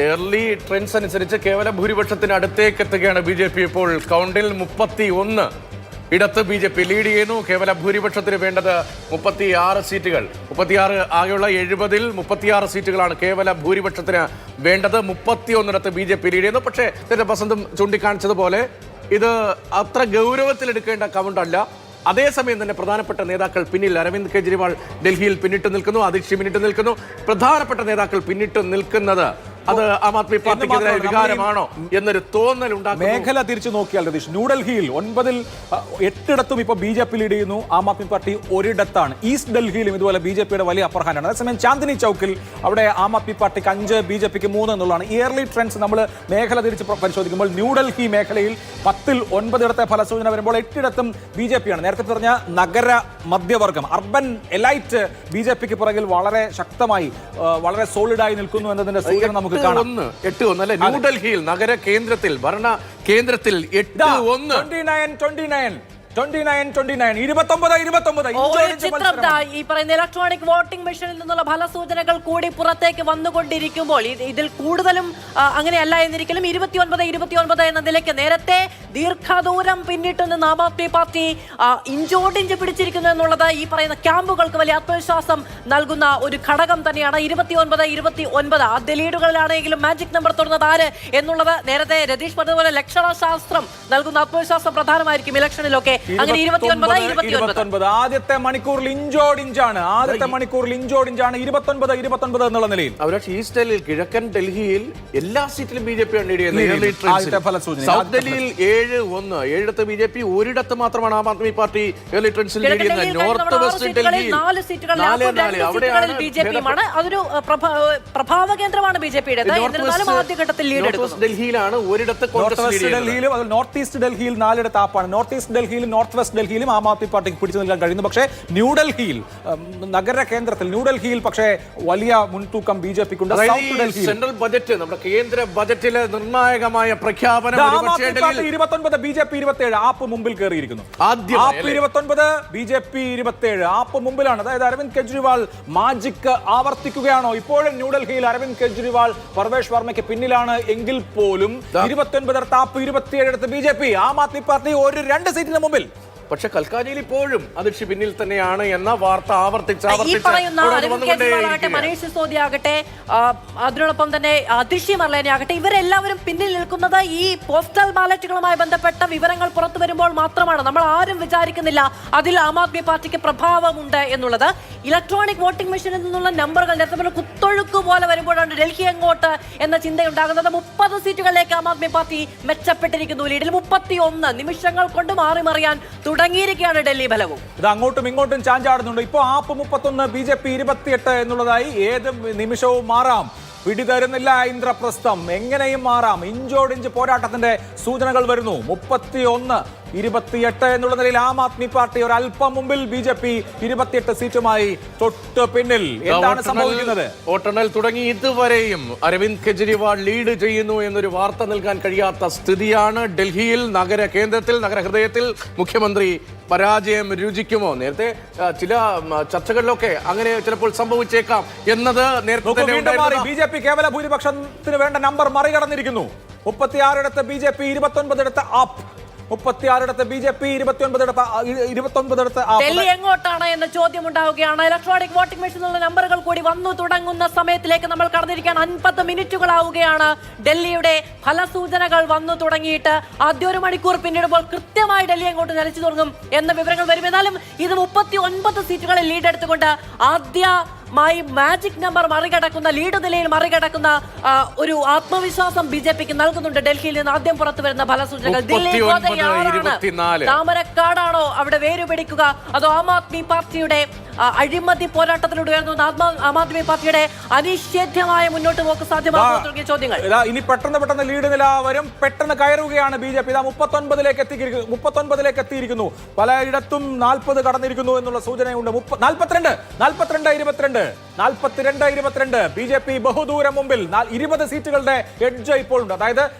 Early trends അനുസരിച്ച് കേവല ഭൂരിപക്ഷത്തിന് അടുത്തേക്ക് എത്തുകയാണ് BJP. ഇപ്പോൾ കൗണ്ടിൽ 31 ഇടത്ത് BJP ലീഡ് ചെയ്യുന്നു. കേവല ഭൂരിപക്ഷത്തിന് വേണ്ടത് 36 സീറ്റുകൾ. 36 ആകെയുള്ള 70-ൽ 36 സീറ്റുകളാണ് കേവല ഭൂരിപക്ഷത്തിന് വേണ്ടത്. 31 BJP ലീഡ് ചെയ്യുന്നു. പക്ഷേ ബസന്തും ചൂണ്ടിക്കാണിച്ചതുപോലെ ഇത് അത്ര ഗൗരവത്തിലെടുക്കേണ്ട കൗണ്ടല്ല. അതേസമയം തന്നെ പ്രധാനപ്പെട്ട നേതാക്കൾ പിന്നിൽ. അരവിന്ദ് കെജ്രിവാൾ ഡൽഹിയിൽ പിന്നിട്ട് നിൽക്കുന്നു, അതിഷി പിന്നിട്ട് നിൽക്കുന്നു. പ്രധാനപ്പെട്ട നേതാക്കൾ പിന്നിട്ട് നിൽക്കുന്നത് അത് ആം ആദ്മി പാർട്ടിക്കെതിരായ വികാരമാണോ എന്നൊരു തോന്നൽ ഉണ്ടാകും. മേഖല തിരിച്ചു നോക്കിയാൽ രതീഷ്, ന്യൂഡൽഹിയിൽ 9-ൽ 8 ഇപ്പോൾ BJP ലീഡ് ചെയ്യുന്നു. ആം ആദ്മി പാർട്ടി ഒരിടത്താണ്. ഈസ്റ്റ് ഡൽഹിയിലും ഇതുപോലെ BJPയുടെ വലിയ അപ്പർ ഹാൻഡാണ്. അതേസമയം ചാന്ദിനി ചൗക്കിൽ അവിടെ ആം ആദ്മി പാർട്ടിക്ക് 5, BJPക്ക് 3 എന്നുള്ളതാണ് ഇയർലി ട്രെൻഡ്സ്. നമ്മൾ മേഖല തിരിച്ച് പരിശോധിക്കുമ്പോൾ ന്യൂഡൽഹി മേഖലയിൽ 10-ൽ 9 ഇടത്തെ ഫലസൂചന വരുമ്പോൾ 8 ഇടത്തും BJPയാണ്. നേരത്തെ പറഞ്ഞ നഗര മധ്യവർഗം, അർബൻ എലൈറ്റ് BJPക്ക് പുറകിൽ വളരെ ശക്തമായി, വളരെ സോളിഡായി നിൽക്കുന്നു എന്നതിന്റെ സൂചന നമുക്ക് 8-1 അല്ലെ? ന്യൂഡൽഹിയിൽ നഗര കേന്ദ്രത്തിൽ, ഭരണ കേന്ദ്രത്തിൽ 8-1 ഈ പറയുന്ന ഇലക്ട്രോണിക് വോട്ടിംഗ് മെഷീനിൽ നിന്നുള്ള ഫലസൂചനകൾ കൂടി പുറത്തേക്ക് വന്നുകൊണ്ടിരിക്കുമ്പോൾ ഇതിൽ കൂടുതലും അങ്ങനെയല്ല എന്നിരിക്കലും 29 എന്ന നിലയ്ക്ക് നേരത്തെ ദീർഘദൂരം പിന്നിട്ട് നിന്ന് ആം ആദ്മി പാർട്ടി ഇഞ്ചോടിഞ്ച് പിടിച്ചിരിക്കുന്നു എന്നുള്ളത് ഈ പറയുന്ന ക്യാമ്പുകൾക്ക് വലിയ ആത്മവിശ്വാസം നൽകുന്ന ഒരു ഘടകം തന്നെയാണ്. 29 ആദ്യ ലീഡുകളിലാണെങ്കിലും മാജിക് നമ്പർ തുറന്നത് ആര് എന്നുള്ളത് നേരത്തെ രതീഷ് പറഞ്ഞതുപോലെ ലക്ഷണശാസ്ത്രം നൽകുന്ന ആത്മവിശ്വാസം പ്രധാനമായിരിക്കും ഇലക്ഷനിലൊക്കെ. അങ്ങനെ 29 ആദ്യത്തെ മണിക്കൂറിൽ ഇഞ്ചോടിഞ്ചാണ്. 29 എന്നുള്ള നിലയിൽ. ഈസ്റ്റ് ഡൽഹിയിൽ, കിഴക്കൻ ഡൽഹിയിൽ എല്ലാ സീറ്റിലും BJP ആണ് ലീഡ് ചെയ്യുന്നത്. സൗത്ത് ഡൽഹിയിൽ 7-1, 7 BJP, ഒരിടത്ത് മാത്രമാണ് Aam Aadmi party early ട്രെൻഡ്സിൽ lead ചെയ്യുന്നത്. നോർത്ത് വെസ്റ്റ് ഡൽഹിയിൽ 4 സീറ്റുകളിൽ BJPയുമാണ്. അതൊരു പ്രഭാവ കേന്ദ്രമാണ് BJPയുടേത്. എന്നിരുന്നാലും ആദ്യഘട്ടത്തിൽ ലീഡ് എടുക്കുന്നു. ഡൽഹിയിലാണ് ഒരിടത്ത് ഡൽഹിയിലും നോർത്ത് ഈസ്റ്റ് ഡൽഹിയിൽ 4 ഇടത്ത് ആപ്പാണ്. നോർത്ത് ഈസ്റ്റ് ഡൽഹിയിലും നോർത്ത് വെസ്റ്റ് ഡൽഹിയിലും ആം ആദ്മി പാർട്ടിക്ക് പിടിച്ചു നിൽക്കാൻ കഴിയുന്നു. പക്ഷേ ന്യൂഡൽഹിയിൽ, നഗര കേന്ദ്രത്തിൽ ന്യൂഡൽഹിയിൽ പക്ഷേ വലിയ മുൻതൂക്കം BJPക്കുണ്ട്. സെൻട്രൽ ബജറ്റ്, നമ്മുടെ കേന്ദ്ര ബജറ്റിലെ നിർണായകമായ പ്രഖ്യാപനം. 29, BJP 27, ആപ്പ് മുമ്പിൽ കയറിയിരിക്കുന്നു. ആപ്പ് 29, BJP 27, ആപ്പ് മുമ്പിലാണ്. അതായത് അരവിന്ദ് കെജ്രിവാൾ മാജിക് ആവർത്തിക്കുകയാണോ? ഇപ്പോഴും ന്യൂഡൽഹിയിൽ അരവിന്ദ് കെജ്രിവാൾ പർവേഷ് വർമ്മയ്ക്ക് പിന്നിലാണ് എങ്കിൽ പോലും 29 app, 27 BJP. Aam Aadmi party 2 സീറ്റിന് മുമ്പിൽ. പക്ഷെ കൽക്കാജിയിൽ ഇപ്പോഴും അതിഷി പിന്നിൽ തന്നെയാണ് എന്ന വാർത്ത ആവർത്തിച്ച് മനീഷ് സിസോദിയ ആകട്ടെ, അതിനോടൊപ്പം തന്നെ അതിഷി മർലേന ആകട്ടെ, ഇവരെല്ലാവരും പിന്നിൽ നിൽക്കുന്നത് ഈ പോസ്റ്റൽ ബാലറ്റുകളുമായി ബന്ധപ്പെട്ട വിവരങ്ങൾ പുറത്തു വരുമ്പോൾ മാത്രമാണ്. നമ്മൾ ആരും വിചാരിക്കുന്നില്ല അതിൽ ആം ആദ്മി പാർട്ടിക്ക് പ്രഭാവമുണ്ട് എന്നുള്ളത്. ഇലക്ട്രോണിക് വോട്ടിംഗ് മെഷീനിൽ നിന്നുള്ള നമ്പറുകൾ നേരത്തെ കുത്തൊഴുക്ക് പോലെ വരുമ്പോഴാണ് ഡൽഹി എങ്ങോട്ട് എന്ന ചിന്തയുണ്ടാകുന്നത്. 30 സീറ്റുകളിലേക്ക് ആം ആദ്മി പാർട്ടി മെച്ചപ്പെട്ടിരിക്കുന്നു. ലീഡിൽ 31 നിമിഷങ്ങൾ കൊണ്ട് മാറി മറിയാൻ തുടങ്ങിയിരിക്കുകയാണ് ഡൽഹി ഫലവും. ഇത് അങ്ങോട്ടും ഇങ്ങോട്ടും ചാഞ്ചാടുന്നുണ്ട്. ഇപ്പോൾ ആപ്പ് 31, BJP 28 എന്നുള്ളതായി. ഏത് നിമിഷവും മാറാം. പിടിതരുന്നില്ല ഇന്ദ്രപ്രസ്ഥം, എങ്ങനെയും മാറാം. ഇഞ്ചോടിഞ്ച് പോരാട്ടത്തിന്റെ സൂചനകൾ വരുന്നു. 31-28 എന്നുള്ള നിലയിൽ ആം ആദ്മി പാർട്ടി ഒരല്പം മുമ്പിൽ, BJP 28 സീറ്റുമായി തൊട്ട് പിന്നിൽ. എന്താണ് സംഭവിക്കുന്നത്? വോട്ടെണ്ണൽ തുടങ്ങി ഇതുവരെയും അരവിന്ദ് കെജ്രിവാൾ ലീഡ് ചെയ്യുന്നു എന്നൊരു വാർത്ത നൽകാൻ കഴിയാത്ത സ്ഥിതിയാണ് ഡൽഹിയിൽ. നഗര കേന്ദ്രത്തിൽ, നഗരഹൃദയത്തിൽ മുഖ്യമന്ത്രി പരാജയം രുചിക്കുമോ? നേരത്തെ ചില ചർച്ചകളിലൊക്കെ അങ്ങനെ ചിലപ്പോൾ സംഭവിച്ചേക്കാം എന്നത് നേരത്തെ BJP കേവല ഭൂരിപക്ഷത്തിന് വേണ്ട നമ്പർ മറികടന്നിരിക്കുന്നു. 36 ഇടത്ത് BJP, 29 ഇടത്ത് ആപ്പ്. 36 ഇടത്ത് BJP, 29 ഇടത്ത് ഡൽഹി എങ്ങോട്ടാണ് എന്ന ചോദ്യം ഉണ്ടാവുകയാണ്. ഇലക്ട്രോണിക് വോട്ടിംഗ് മെഷീനിലുള്ള നമ്പറുകൾ കൂടി വന്നു തുടങ്ങുന്ന സമയത്തിലേക്ക് നമ്മൾ കടന്നിരിക്കാൻ 50 മിനിറ്റുകളാവുകയാണ്. ഡൽഹിയുടെ ഫലസൂചനകൾ വന്നു തുടങ്ങിയിട്ട് ആദ്യ 1 മണിക്കൂർ പിന്നിടുമ്പോൾ കൃത്യമായി ഡൽഹി എങ്ങോട്ട് നിലച്ചു തുടങ്ങും എന്ന വിവരങ്ങൾ വരും. എന്നാലും ഇത് 39 സീറ്റുകളിൽ ലീഡ് എടുത്തുകൊണ്ട് മാജിക് നമ്പർ മറികടക്കുന്ന, ലീഡ് നിലയിൽ മറികടക്കുന്ന ഒരു ആത്മവിശ്വാസം BJPക്ക് നൽകുന്നുണ്ട്. ഡൽഹിയിൽ നിന്ന് ആദ്യം പുറത്തു വരുന്ന ഫലസൂചനകൾ. താമരക്കാടാണോ അവിടെ വേരുപിടിക്കുക, അതോ ആം ആദ്മി പാർട്ടിയുടെ അഴിമതി പോരാട്ടത്തിലൂടെ ഉയർന്നു ആം ആദ്മി പാർട്ടിയുടെ അനിഷേധ്യമായ മുന്നോട്ട് പോക്ക് സാധ്യമാകുന്ന തുടങ്ങിയ ചോദ്യങ്ങൾ. ഇനി പെട്ടെന്ന് ലീഡ് നില വരും. പെട്ടെന്ന് കയറുകയാണ് BJP. 39ലേക്ക് എത്തിയിരിക്കുന്നു. പലയിടത്തും 40 കടന്നിരിക്കുന്നു എന്നുള്ള സൂചനയുണ്ട്. 42-22 BJP ബഹുദൂരം മുമ്പിൽ. 20 സീറ്റുകളുടെ എഡ്ജ് ഇപ്പോൾ ഉണ്ട്. അതായത്